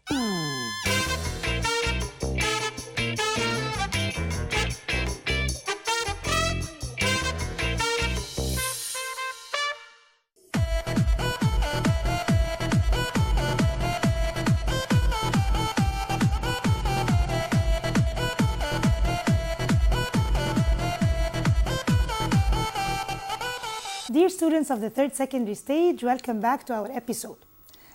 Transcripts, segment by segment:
Dear students of the third secondary stage, welcome back to our episode.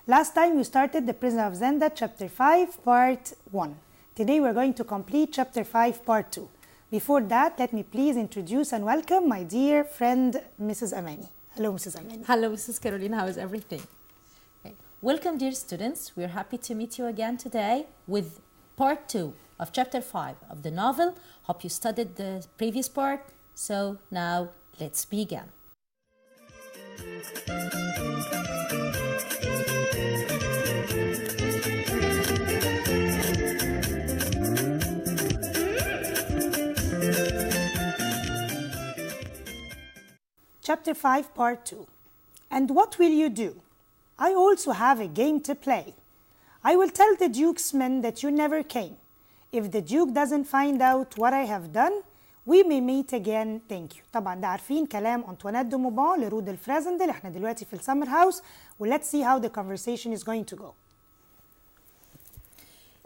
Last time we started The Prisoner of Zenda, Chapter 5, Part 1. Today we're going to complete Chapter 5, Part 2. Before that, let me please introduce and welcome my dear friend, Mrs. Amani. Hello, Mrs. Amani. Hello, Mrs. Caroline. How is everything? Okay. Welcome, dear students. We're happy to meet you again today with Part 2 of Chapter 5 of the novel. Hope you studied the previous part. So now let's begin. Chapter 5, Part 2. And what will you do? I also have a game to play. I will tell the Duke's men that you never came. If the Duke doesn't find out what I have done, we may meet again. Thank you. طبعا ده عارفين كلام أنطوانيت دو موبان لرود الفرازندل. احنا دلوقتي في السمر هاوس و let's see how the conversation is going to go.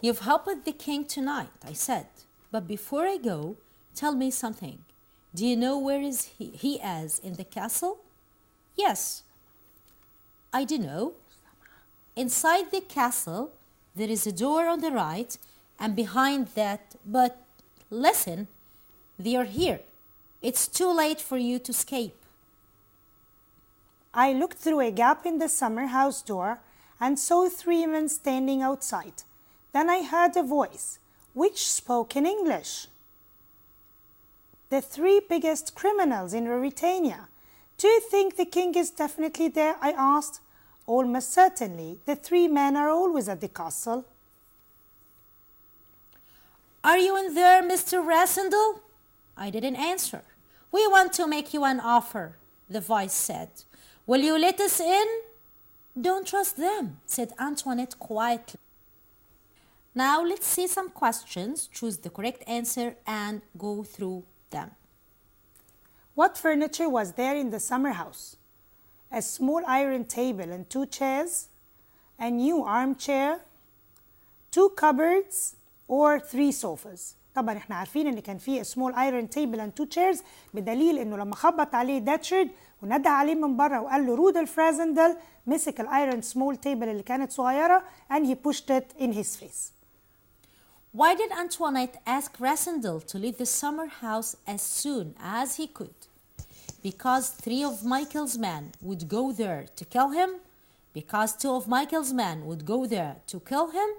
You've helped the king tonight, I said. But before I go, tell me something. Do you know where he is in the castle? Yes. I do know. Inside the castle, there is a door on the right, and behind that, but listen, they are here. It's too late for you to escape. I looked through a gap in the summer house door and saw 3 men standing outside. Then I heard a voice, which spoke in English. The 3 biggest criminals in Mauritania. Do you think the king is definitely there? I asked. Almost certainly. The 3 men are always at the castle. Are you in there, Mr. Rassendyll? I didn't answer. We want to make you an offer, the voice said. Will you let us in? Don't trust them, said Antoinette quietly. Now let's see some questions, choose the correct answer and go through them. What furniture was there in the summer house? A small iron table and 2 chairs, a new armchair, 2 cupboards, or 3 sofas. طبعا احنا عارفين ان كان فيه small iron table and 2 chairs بدليل انه لما خبط عليه داتشرد وندى عليه من بره وقال له رود الفرازندل مسك الايرون small table اللي كانت صغيره and he pushed it in his face. Why did Antoinette ask Rassendyll to leave the summer house as soon as he could? Because 3 of Michael's men would go there to kill him? Because 2 of Michael's men would go there to kill him?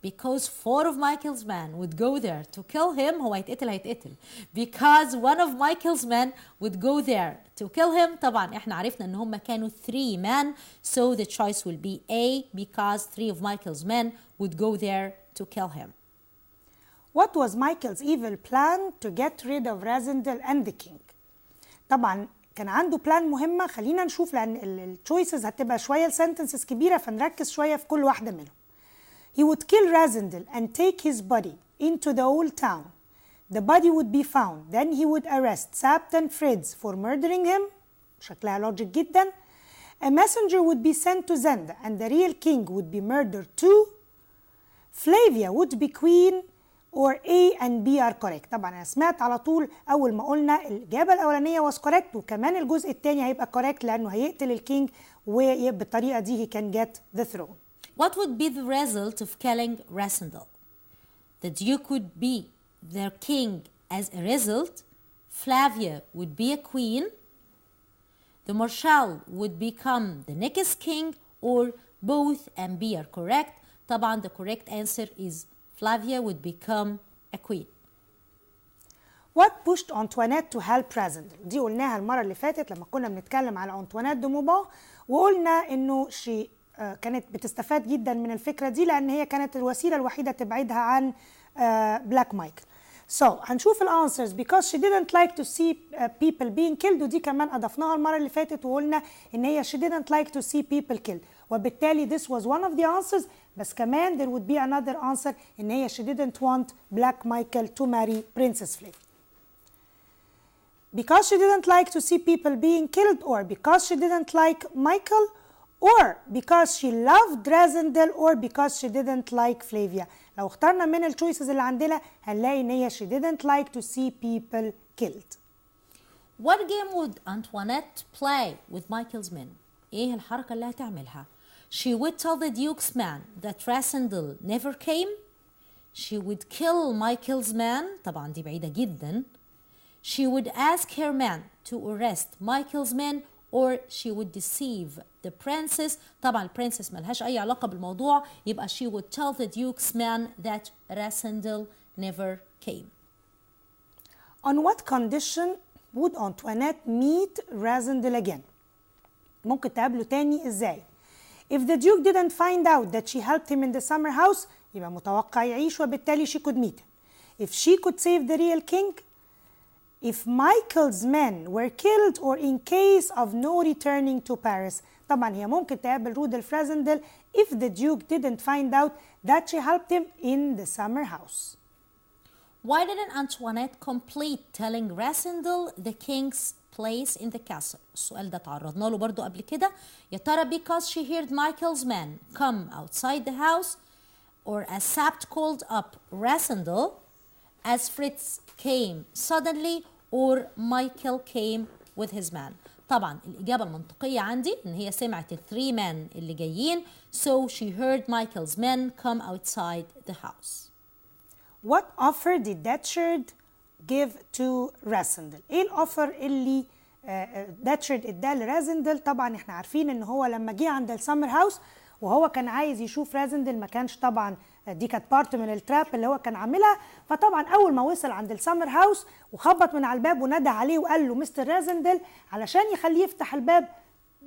Because 4 of Michael's men would go there to kill him. هو هيتقتل. Because 1 of Michael's men would go there to kill him. طبعا احنا عرفنا ان هم كانوا 3 men. So the choice will be A, because 3 of Michael's men would go there to kill him. What was Michael's evil plan to get rid of Rassendyll and the king? طبعا كان عنده بلان مهمة. خلينا نشوف لأن التشويسز هتبقى شوية السنتنسز كبيرة فنركز شوية في كل واحدة منهم. He would kill Rassendyll and take his body into the old town. The body would be found. Then he would arrest Sabt and Fritz for murdering him. شكلها logic جدا. A messenger would be sent to Zenda and the real king would be murdered too. Flavia would be queen, or A and B are correct. طبعا أنا سمعت على طول أول ما قلنا الإجابة الأولانية was correct وكمان الجزء الثاني هيبقى correct لأنه هيقتل الكينج وبالطريقة دي he can get the throne. What would be the result of killing Rassendyll? The Duke would be their king as a result. Flavia would be a queen. The Marshal would become the next king, or both and B are correct. طبعا the correct answer is Flavia would become a queen. What pushed Antoinette to help Rassendyll? دي قلناها المرة اللي فاتت لما كنا بنتكلم على أنطوانيت دو موبان وقلنا إنه كانت بتستفاد جدا من الفكرة دي لأن هي كانت الوسيلة الوحيدة تبعدها عن بلاك مايكل. So هنشوف الانسرز because she didn't like to see people being killed ودي كمان أضفناها المرة اللي فاتت وقلنا إن هي she didn't like to see people killed وبالتالي this was one of the answers بس كمان there would be another answer إن هي she didn't want Black Michael to marry Princess Flavia. Because she didn't like to see people being killed, or because she didn't like Michael, or because she loved Razendel, or because she didn't like Flavia. لو اخترنا من الchoices اللي عندنا هنلاقي إن هي she didn't like to see people killed. What game would Antoinette play with Michael's men? إيه الحركة اللي هتعملها؟ She would tell the Duke's man that Razendel never came. She would kill Michael's man. طبعا دي بعيدة جدا. She would ask her men to arrest Michael's men, or she would deceive the princess. طبعا البرنسس ملهاش أي علاقة بالموضوع، يبقى she would tell the Duke's men that Razendel never came. On what condition would Antoinette meet Razendel again? ممكن تقابله تاني ازاي؟ If the Duke didn't find out that she helped him in the summer house يبقى متوقع يعيش وبالتالي she could meet him. If she could save the real king, if Michael's men were killed, or in case of no returning to Paris. طبعا هي ممكن تقابل رودolf Razendel if the Duke didn't find out that she helped him in the summer house. Why didn't Antoinette complete telling Razendel the king's place in the castle? السؤال ده تعرضنا له برضو قبل كده. يا ترى because she heard Michael's men come outside the house, or as Sapt called up Razendel, as Fritz came suddenly, or Michael came with his man. طبعا الإجابة المنطقية عندي إن هي سمعت الثري men اللي جايين, so she heard Michael's men come outside the house. What offer did Datcherd give to Razendel? ايه الاوفر اللي داتشرد اداه لرازندل؟ طبعا احنا عارفين ان هو لما جه عند السمر هاوس وهو كان عايز يشوف رازندل، ما كانش طبعا دي كانت بارت من التراب اللي هو كان عاملها. فطبعا اول ما وصل عند السمر هاوس وخبط من على الباب ونادى عليه وقال له مستر رازندل، علشان يخليه يفتح الباب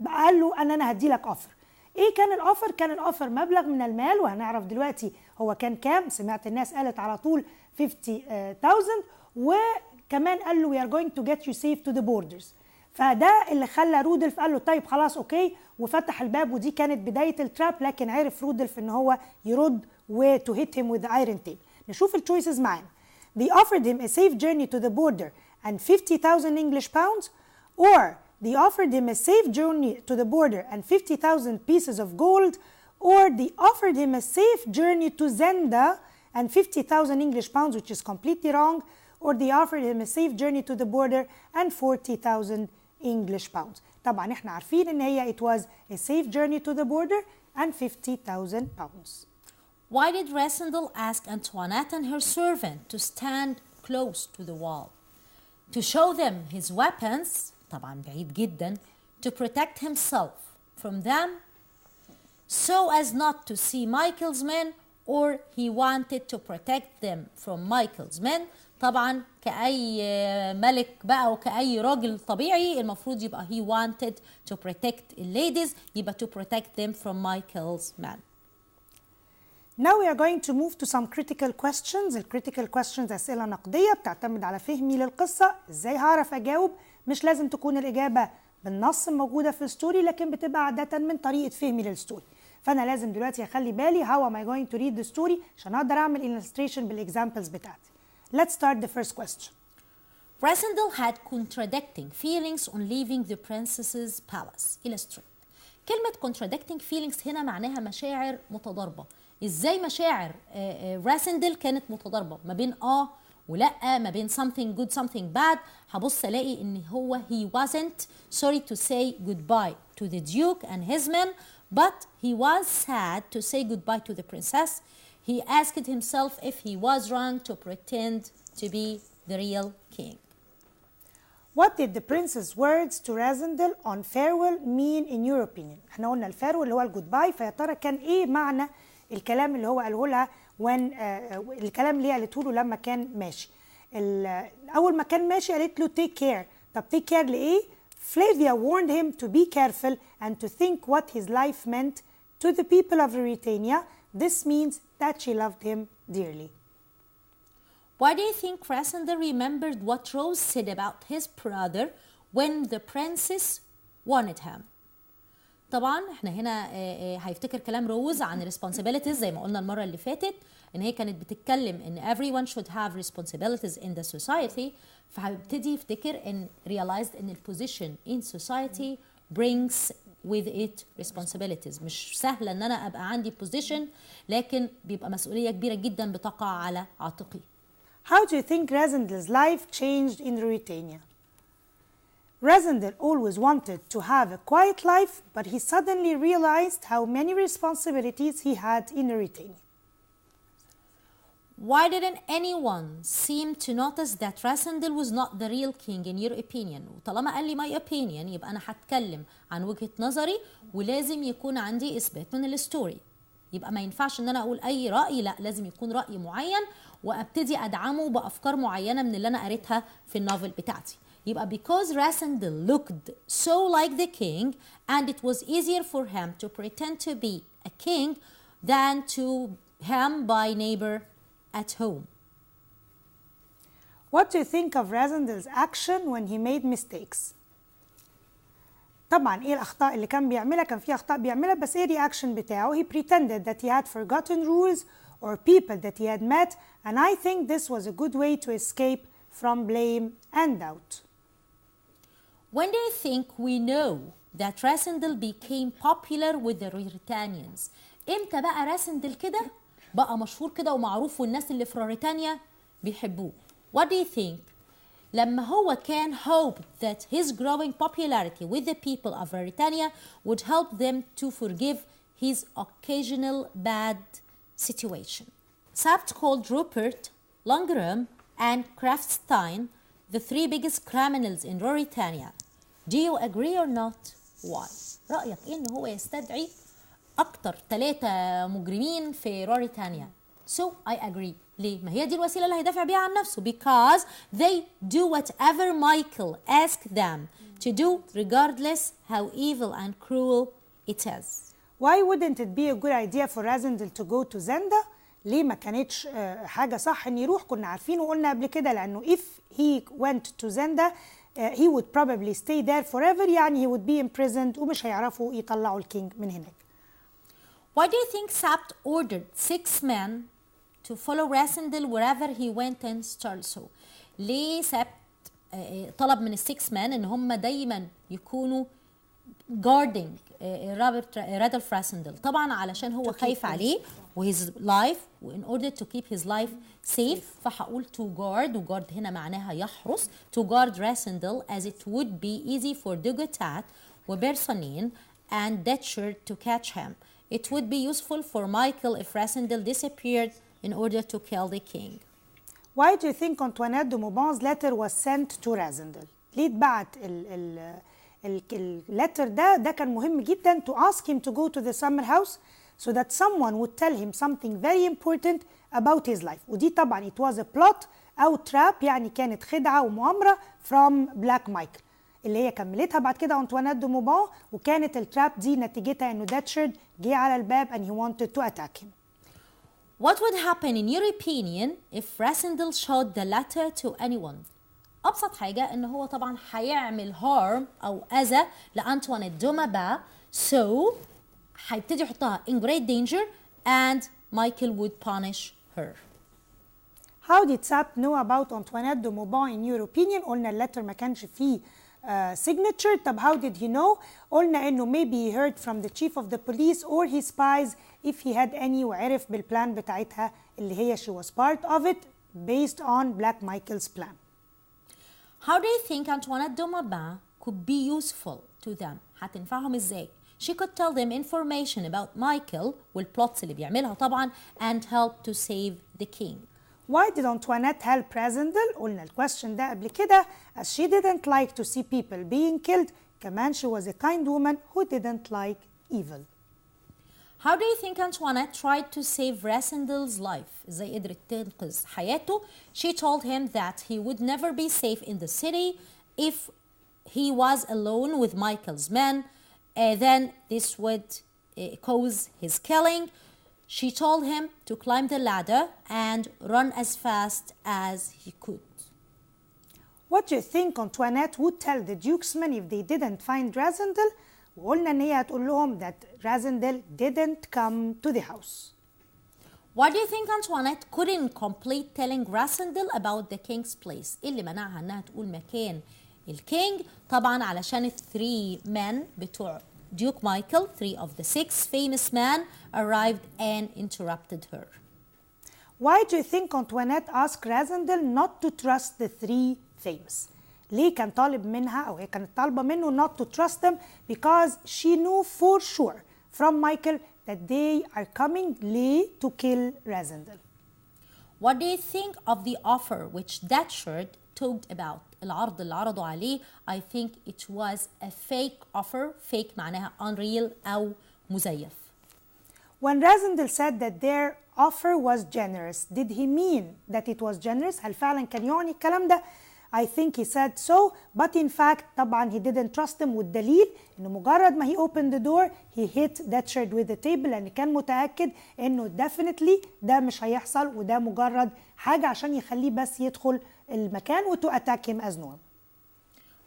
قال له انا هدي لك اوفر. ايه كان الاوفر؟ كان الاوفر مبلغ من المال، وهنعرف دلوقتي هو كان كام. سمعت الناس قالت على طول 50,000، وكمان قال له we are going to get you safe to the borders. فده اللي خلى رودolf قال له طيب خلاص اوكي، وفتح الباب. ودي كانت بدايه التراب، لكن عرف رودolf ان هو يرد و to hit him with the iron tape. نشوف التشويسز معانا. They offered him a safe journey to the border and 50,000 English pounds, or they offered him a safe journey to the border and 50,000 pieces of gold, or they offered him a safe journey to Zenda and 50,000 English pounds, which is completely wrong, or they offered him a safe journey to the border and 40,000 English pounds. طبعا احنا عارفين ان هي it was a safe journey to the border and 50,000 pounds. Why did Razendel ask Antoinette and her servant to stand close to the wall? To show them his weapons, طبعا بعيد جدا, to protect himself from them, so as not to see Michael's men, or he wanted to protect them from Michael's men. طبعا كأي ملك بقى وكأي راجل طبيعي المفروض يبقى he wanted to protect the ladies, يبقى to protect them from Michael's men. Now we are going to move to some critical questions. الcritical questions أسئلة نقدية بتعتمد على فهمي للقصة. ازاي هعرف أجاوب؟ مش لازم تكون الإجابة بالنص موجودة في الستوري، لكن بتبقى عادة من طريقة فهمي للستوري. فأنا لازم دلوقتي أخلي بالي how am I going to read the story عشان أقدر أعمل illustration بالexamples بتاعتي. Let's start the first question. Razendel had contradicting feelings on leaving the princess's palace. Illustrate. كلمة contradicting feelings هنا معناها مشاعر متضاربة. ازاي مشاعر رازندل كانت متضاربة ما بين ولا، ما بين something good something bad. هبص الاقي ان هو he wasn't sorry to say goodbye to the duke and his men, but he was sad to say goodbye to the princess. He asked himself if he was wrong to pretend to be the real king. What did the prince's words to Razendel on farewell mean in your opinion? احنا قلنا الفارول اللي هو الجود فيا ترى كان ايه معنى الكلام اللي هو قاله لها الكلام اللي هي قالته له لما كان ماشي؟ اول ما كان ماشي قالت له take care. طب take care لايه؟ Flavia warned him to be careful and to think what his life meant to the people of Ruritania. This means that she loved him dearly. Why do you think Razendel remembered what Rose said about his brother when the princess wanted him? طبعا احنا هنا هيفتكر كلام روز عن responsibilities زي ما قلنا المرة اللي فاتت ان هي كانت بتتكلم ان everyone should have responsibilities in the society، فهيبتدي يفتكر ان realized ان position in society brings with it responsibilities. مش سهلة ان انا ابقى عندي position لكن بيبقى مسؤولية كبيرة جدا بتقع على عاتقي. How do you think Razendel's life changed in Ruritania? Razendel always wanted to have a quiet life, but he suddenly realized how many responsibilities he had in Ruritania. Why didn't anyone seem to notice that Razendel was not the real king in your opinion? وطالما قال لي my opinion يبقى أنا هتكلم عن وجهة نظري ولازم يكون عندي إثبات من الستوري. يبقى ما ينفعش إن أنا أقول أي رأي، لا لازم يكون رأي معين وأبتدي أدعمه بأفكار معينة من اللي أنا قريتها في النوفل بتاعتي. يبقى because Razendel looked so like the king and it was easier for him to pretend to be a king than to him by neighbor at home. What do you think of Razendel's action when he made mistakes? طبعا ايه الاخطاء اللي كان بيعملها؟ كان في اخطاء بيعملها بس ايه الرياكشن بتاعه؟ He pretended that he had forgotten rules or people that he had met, and I think this was a good way to escape from blame and doubt. When do you think we know that Razendel became popular with the Ruritanians? امتى بقى راسندل كده بقى مشهور كده ومعروف والناس اللي في روريتانيا بيحبوه؟ What do you think؟ لما هو كان hoped that his growing popularity with the people of Ruritania would help them to forgive his occasional bad situation. Sabt called Rupert, Longerum, and Kraftstein the three biggest criminals in Ruritania. Do you agree or not? Why? رأيك إيه إن هو يستدعي أكتر 3 مجرمين في روريتانيا؟ So I agree. ليه؟ ما هي دي الوسيلة اللي هيدافع بيها عن نفسه. Because they do whatever Michael asked them to do regardless how evil and cruel it is. Why wouldn't it be a good idea for Razendel to go to Zenda? ليه ما كانتش حاجة صح إن يروح؟ كنا عارفين وقلنا قبل كده لأنه if he went to Zenda he would probably stay there forever، يعني he would be imprisoned ومش هيعرفوا يطلعوا الكينج من هناك. Why do you think Sabt ordered 6 men to follow Razendel wherever he went in Starso? ليه سابت طلب من ال6 men ان هم دايما يكونوا guarding رادولف راسندل؟ طبعا علشان هو خايف عليه وhis life in order to keep his life safe. فهقول to guard، وguard هنا معناها يحرس. to guard Razendel as it would be easy for Dugutat وبيرسونين and Detcherd to catch him. It would be useful for Michael if Razendel disappeared in order to kill the king. Why do you think Antoinette de Maubant's letter was sent to Razendel? ليه اتبعت اللتر ده كان مهم جدا to ask him to go to the summer house so that someone would tell him something very important about his life. ودي طبعا it was a plot أو trap، يعني كانت خدعة ومؤامرة from Black Michael اللي هي كملتها بعد كده أنطوانيت دو موبان، وكانت التراب دي نتيجتها إنه داتشرد جه على الباب and he wanted to attack him. What would happen in your opinion if Razendel showed the letter to anyone? أبسط حاجة إن هو طبعا هيعمل harm أو أذى لأنطوانيت دو موبان، so هيبتدي يحطها in great danger and Michael would punish her. How did Sapt know about Antoinette de Maubant in your opinion? قلنا اللتر ما كانش فيه signature. طب how did he know؟ قلنا إنه maybe he heard from the chief of the police or his spies if he had any، وعرف بالبلان بتاعتها اللي هي she was part of it based on Black Michael's plan. How do you think Antoinette de Maubant could be useful to them؟ هتنفعهم إزاي؟ She could tell them information about Michael والplots اللي بيعملها طبعا and help to save the king. Why did Antoinette help Razendel؟ قلنا الكويستشن ده قبل كده as she didn't like to see people being killed. كمان she was a kind woman who didn't like evil. How do you think Antoinette tried to save Razendel's life؟ إزاي قدرت تنقذ حياته؟ She told him that he would never be safe in the city if he was alone with Michael's men. Then this would cause his killing. She told him to climb the ladder and run as fast as he could. What do you think Antoinette would tell the Dukes men if they didn't find Razendel؟ وقلنا ان هي هتقول لهم that Rasindel didn't come to the house. Why do you think Antoinette couldn't complete telling Rasindel about the king's place؟ إيه اللي منعها إنها تقول مكان الكينج؟ طبعا علشان الثري men بتوع Duke Michael, 3 of the 6 famous men arrived and interrupted her. Why do you think Antoinette asked Rasindel not to trust the three famous? ليه كان طالب منها أو هي كانت طالبة منه not to trust them? Because she knew for sure from Michael that they are coming late to kill Rasindel. What do you think of the offer which Datcherd talked about؟ العرض اللي عرضوا عليه I think it was a fake offer. fake معناها unreal أو مزيف. When Rasindel said that their offer was generous, did he mean that it was generous؟ هل فعلا كان يعني الكلام ده؟ I think he said so, but in fact طبعا he didn't trust him والدليل إنه مجرد ما he opened the door he hit Datcherd with the table لأن كان متأكد إنه definitely ده مش هيحصل وده مجرد حاجة عشان يخليه بس يدخل المكان و to attack him as normal.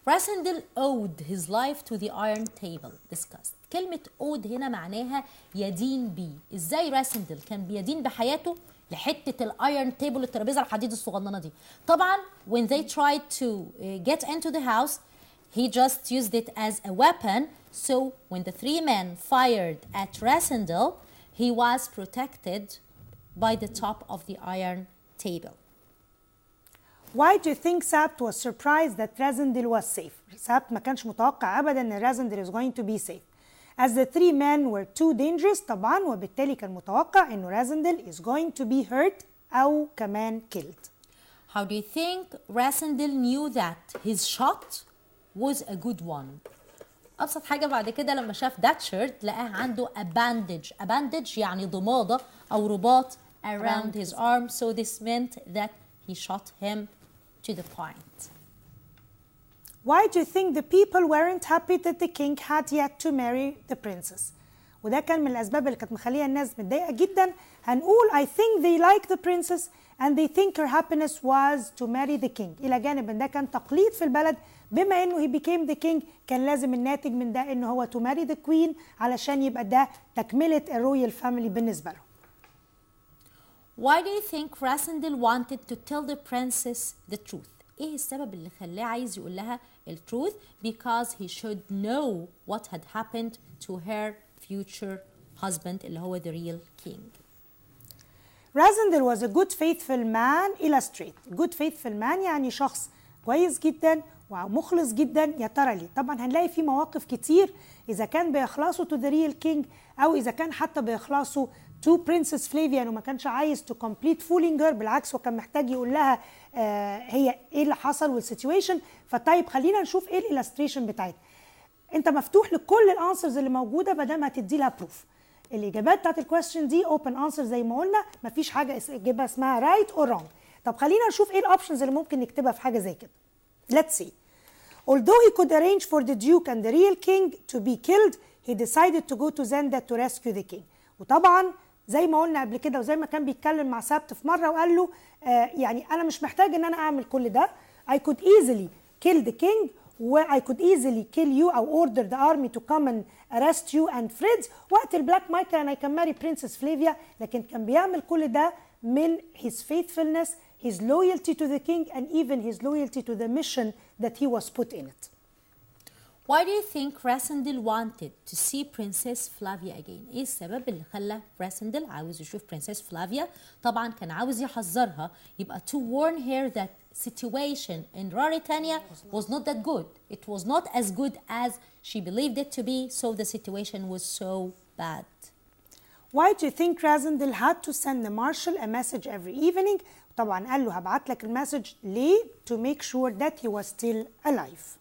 Rasindel owed his life to the iron table discussed. كلمة owed هنا معناها يدين بيه. ازاي راسندل كان بيدين بحياته لحتة الايرن تيبل الترابيزة الحديد الصغننة دي؟ طبعا when they tried to get into the house he just used it as a weapon. So when the 3 men fired at Rasindel he was protected by the top of the iron table. Why do you think Sabt was surprised that Rasindel was safe? Sabt ما كانش متوقع أبدا إن Rasindel is going to be safe. As the 3 men were too dangerous طبعا وبالتالي كان متوقع إنه Rasindel is going to be hurt أو كمان killed. How do you think Rasindel knew that his shot was a good one? أبسط حاجة بعد كده لما شاف Datcherd لقاه عنده a bandage. A bandage يعني ضمادة أو رباط around his arm. So this meant that he shot him to the point. Why do you think the people weren't happy that the king had yet to marry the princess? وده كان من الأسباب اللي كانت مخليه الناس متضايقة جدا. هنقول I think they like the princess and they think her happiness was to marry the king. إلى جانب إن ده كان تقليد في البلد بما إنه he became the king كان لازم الناتج من ده إنه هو to marry the queen علشان يبقى ده تكملة الرويال family بالنسبة له. Why do you think Rasindel wanted to tell the princess the truth? ايه السبب اللي خلاه عايز يقول لها التروث؟ Because he should know what had happened to her future husband اللي هو the real king. Rasindel was a good faithful man. Illustrate. Good faithful man يعني شخص كويس جدا ومخلص جدا. يا ترى ليه؟ طبعا هنلاقي في مواقف كتير إذا كان بيخلصوا to the real king أو إذا كان حتى بيخلصوا to Princess Flavia انه ما كانش عايز to complete fooling her. بالعكس هو كان محتاج يقول لها هي ايه اللي حصل والسيتويشن. فطيب خلينا نشوف ايه الالستريشن بتاعتها. انت مفتوح لكل الانسرز اللي موجوده ما دام هتدي لها بروف. الاجابات بتاعت الكويستشن دي اوبن انسر زي ما قلنا ما فيش حاجه اجابه اسمها رايت اور رونج. طب خلينا نشوف ايه الاوبشنز اللي ممكن نكتبها في حاجه زي كده. Let's see. Although he could arrange for the duke and the real king to be killed, he decided to go to Zenda to rescue the king. وطبعا زي ما قلنا قبل كده وزي ما كان بيتكلم مع سبت في مره وقال له يعني انا مش محتاج ان انا اعمل كل ده. I could easily kill the king و I could easily kill you او order the army to come and arrest you and Fritz. وقت البلاك مايكل and I can marry Princess Flavia. لكن كان بيعمل كل ده من his faithfulness, his loyalty to the king and even his loyalty to the mission that he was put in it. Why do you think Rasindel wanted to see Princess Flavia again? ايه السبب اللي خلى Rasindel عاوز يشوف Princess Flavia؟ طبعا كان عاوز يحذرها يبقى to warn her that situation in Ruritania was not that good. It was not as good as she believed it to be, so the situation was so bad. Why do you think Rasindel had to send the marshal a message every evening? طبعا قال له هبعت لك المسج ليه؟ To make sure that he was still alive.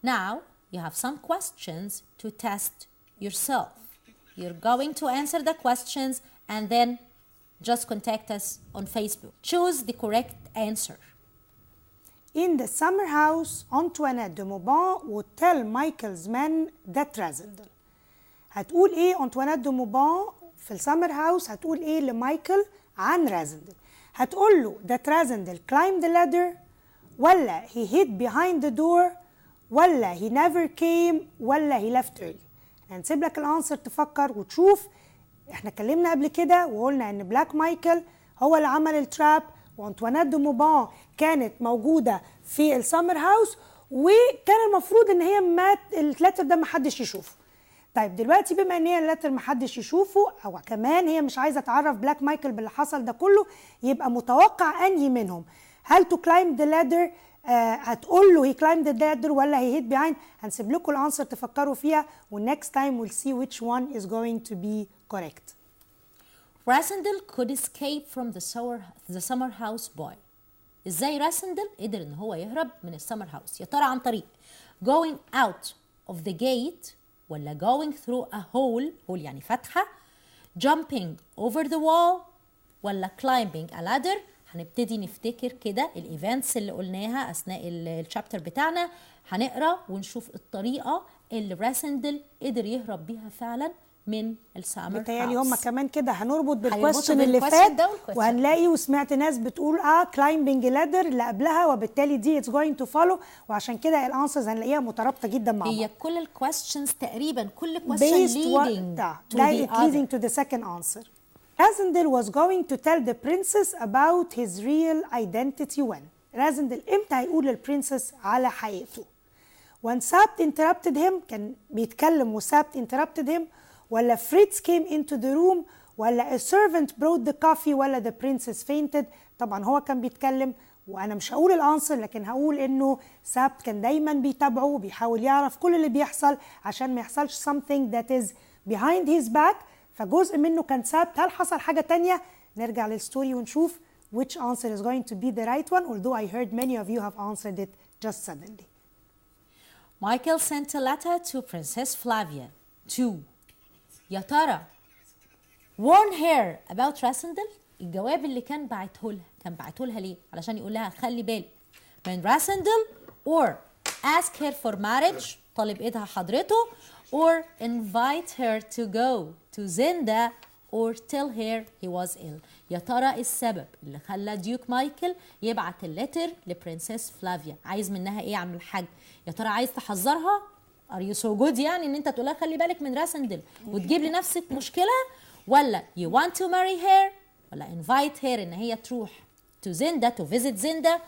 Now, you have some questions to test yourself. You're going to answer the questions and then just contact us on Facebook. Choose the correct answer. In the summer house, Antoinette de Mauban would tell Michael's men that Rasindel. هتقول ايه Antoinette de Mauban في السمر هاوس؟ هتقول ايه لمايكل عن Rasindel؟ هتقول له that Rasindel climbed the ladder ولا he hid behind the door ولا he never came ولا he left early؟ هنسيب لك الانسر تفكر وتشوف. احنا اتكلمنا قبل كده وقلنا ان بلاك مايكل هو اللي عمل التراب، وانطوانيت دو موبان كانت موجوده في السمر هاوس، وكان المفروض ان هي مات اللتر ده محدش يشوفه. طيب دلوقتي بما ان هي اللتر محدش يشوفه، او كمان هي مش عايزه تعرف بلاك مايكل باللي حصل ده كله، يبقى متوقع انهي منهم؟ هل تو كلايم ذا لادر هتقول له he climbed the ladder ولا he hid behind؟ هنسيب لكم الانسر تفكروا فيها، والnext time we'll see which one is going to be correct. Rasendel could escape from the summer house boy. ازاي راسندل قدر ان هو يهرب من السمر هاوس؟ يا ترى عن طريق going out of the gate ولا going through a hole يعني فتحة، jumping over the wall ولا climbing a ladder؟ هنبتدي نفتكر كده الايفنتس اللي قلناها اثناء الشابتر بتاعنا، هنقرا ونشوف الطريقه اللي راسندل قدر يهرب بيها فعلا من السامر هاوس. بتهيألي هم كمان كده هنربط بالكويستشن اللي فات، وهنلاقي وسمعت ناس بتقول climbing ladder اللي قبلها، وبالتالي دي it's going to follow، وعشان كده الانسرز هنلاقيها مترابطه جدا مع بعض. هي كل الكويستشنز تقريبا كل كويستشن leading to the second answer. Rasendel was going to tell the princess about his real identity when. Rasendel امتى هيقول للبرنسس على حقيقته؟ when Sabt interrupted him، كان بيتكلم وسابت interrupted him، ولا Fritz came into the room، ولا a servant brought the coffee، ولا the princess fainted؟ طبعا هو كان بيتكلم، وانا مش هقول الانسر لكن هقول انه سابت كان دايما بيتابعه وبيحاول يعرف كل اللي بيحصل عشان ما يحصلش something that is behind his back، فجزء منه كان سابت. هل حصل حاجة تانية؟ نرجع للستوري ونشوف which answer is going to be the right one, although I heard many of you have answered it just suddenly. Michael sent a letter to Princess Flavia to يا ترى warn her about Rasendel. الجواب اللي كان بعته لها ليه؟ علشان يقول لها خلي بالك من Rasendel، or ask her for marriage طالب ايدها حضرته، or invite her to go to Zinda or tell her he was ill. يا ترى السبب اللي خلى ديوك مايكل يبعت اللتر لبرنسس فلافيا عايز منها ايه يا عم الحاج؟ يا ترى عايز تحذرها؟ ار يو سو جود يعني ان انت تقول لها خلي بالك من راسندل وتجيب لنفسك مشكله، ولا you want to marry her، ولا invite her ان هي تروح to Zinda to visit Zinda،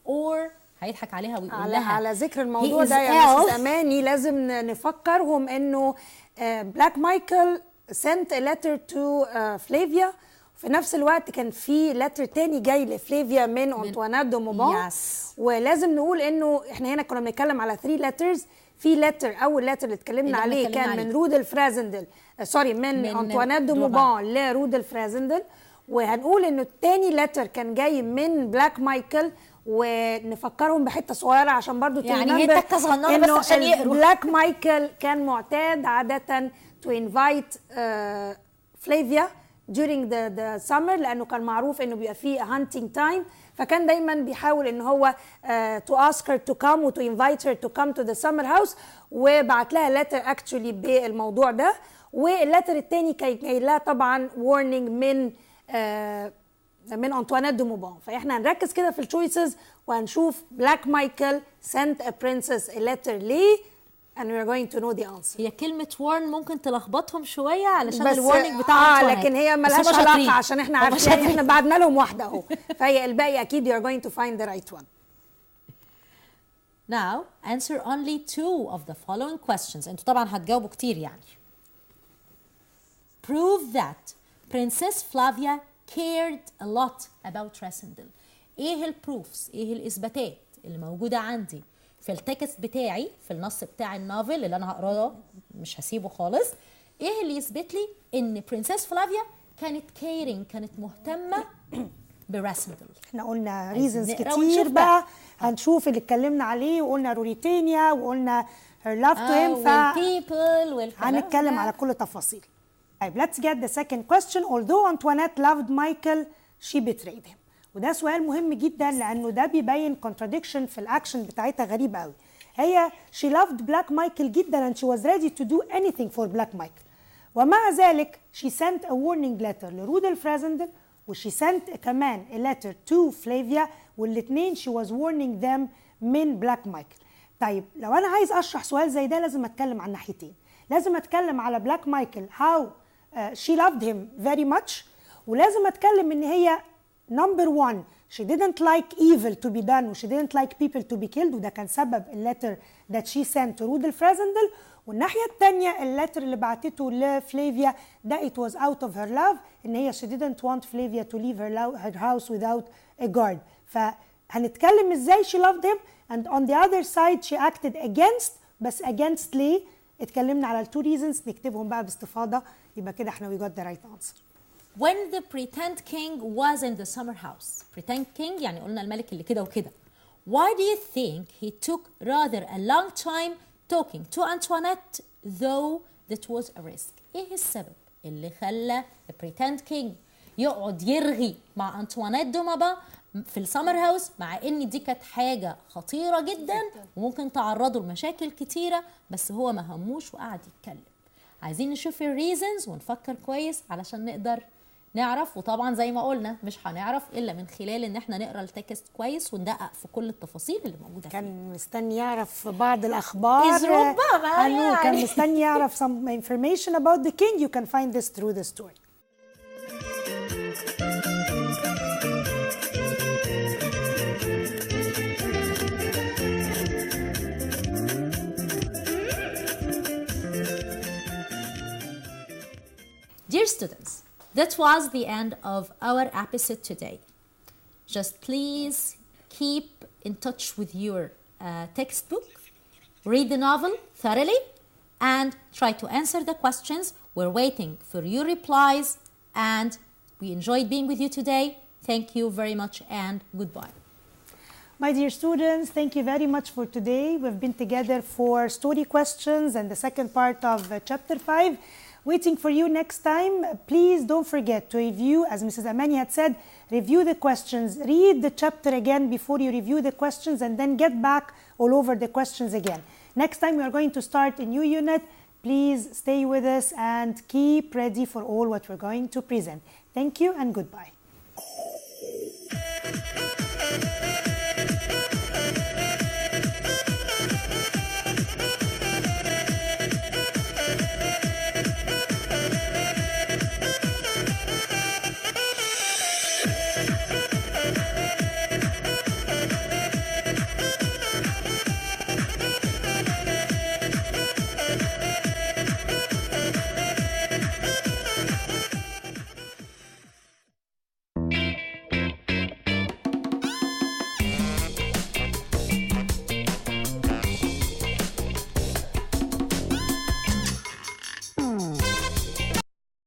or هيضحك عليها ويقول لها على ذكر الموضوع ده يا مسز اماني لازم نفكرهم انه بلاك مايكل sent a letter to فلافيا، في نفس الوقت كان في لتر تاني جاي لفلافيا من انطوانيت دو موبان. ولازم نقول انه احنا هنا كنا بنتكلم على 3 letters. في لتر اول لتر اللي اتكلمنا عليه كان من رودل فرازندل من انطوانيت دو موبان لرودل فرازندل، وهنقول انه التاني لتر كان جاي من بلاك مايكل، ونفكرهم بحته صغيره عشان برضو يعني هي تكه صغننه بس عشان يقروا. بلاك مايكل كان معتاد عاده to invite فلافيا during the summer، لانه كان معروف انه بيبقى فيه hunting time، فكان دايما بيحاول ان هو to ask her to come و to invite her to come to the summer house، وبعت لها letter actually بالموضوع ده. واللتر الثاني كان جاي لها طبعا warning من انطوانيت دو موبان. فاحنا هنركز كده في التشويسز وهنشوف بلاك مايكل sent a princess a letter ليه and we are going to know the answer. هي كلمة warn ممكن تلخبطهم شوية علشان الورنينج بتاع لكن هي ملهاش علاقة عشان احنا عارفين يعني احنا بعدنا لهم واحدة اهو، فهي الباقي اكيد you are going to find the right one. Now answer only 2 of the following questions. انتوا طبعا هتجاوبوا كتير يعني. Prove that Princess Flavia cared a lot about Rasendel. ايه البروفز، ايه الاثباتات اللي موجودة عندي في التكست بتاعي في النص بتاع النوفل اللي انا هقراه مش هسيبه خالص، ايه اللي يثبت لي ان برنسس فلافيا كانت كيرنج، كانت مهتمه براسندل؟ احنا قلنا ريزنز كتير بقى، هنشوف اللي اتكلمنا عليه وقلنا روريتينيا وقلنا هير لاف تو هيم، هنتكلم على كل تفاصيل. طيب let's get the second question. Although Antoinette loved Michael, she betrayed him. وده سؤال مهم جدا لانه ده بيبين contradiction في الاكشن بتاعتها غريبه قوي. هي she loved Black Michael جدا and she was ready to do anything for Black Michael، ومع ذلك she sent a warning letter لرودل فرازندل، وشي sent كمان a letter to فلافيا، والاثنين she was warning them من Black Michael. طيب لو انا عايز اشرح سؤال زي ده لازم اتكلم عن ناحيتين. لازم اتكلم على بلاك مايكل how she loved him very much، ولازم اتكلم ان هي number one she didn't like evil to be done و she didn't like people to be killed، وده كان سبب اللتر that she sent to رود الفرازندل. والناحية التانية اللتر اللي بعتته لفليفيا ده it was out of her love، ان هي she didn't want Flavia to leave her house without a guard. فهنتكلم ازاي she loved him and on the other side she acted against. بس against ليه؟ اتكلمنا على التو reasons، نكتبهم بقى باستفاضة يبقى كده احنا we got the right answer. When the pretend king was in the summer house. Pretend king يعني قلنا الملك اللي كده وكده. Why do you think he took rather a long time talking to Antoinette though that was a risk? ايه السبب اللي خلى the pretend king يقعد يرغي مع أنطوانيت دومابا في السمر هاوس مع ان دي كانت حاجة خطيرة جدا وممكن تعرضه لمشاكل كتيرة، بس هو ما هموش وقعد يتكلم. عايزين نشوف الريزنز ونفكر كويس علشان نقدر نعرف، وطبعا زي ما قلنا مش هنعرف الا من خلال ان احنا نقرا التكست كويس وندقق في كل التفاصيل اللي موجوده فيه. كان مستني يعرف بعض الاخبار، ربما يعني كان مستني يعرف some information about the king. You can find this through the story. Dear students, that was the end of our episode today. Just please keep in touch with your textbook, read the novel thoroughly, and try to answer the questions. We're waiting for your replies, and we enjoyed being with you today. Thank you very much and goodbye. My dear students, thank you very much for today. We've been together for story questions and the second part of chapter 5. Waiting for you next time. Please don't forget to review, as Mrs. Amani had said, review the questions. Read the chapter again before you review the questions and then get back all over the questions again. Next time we are going to start a new unit. Please stay with us and keep ready for all what we're going to present. Thank you and goodbye.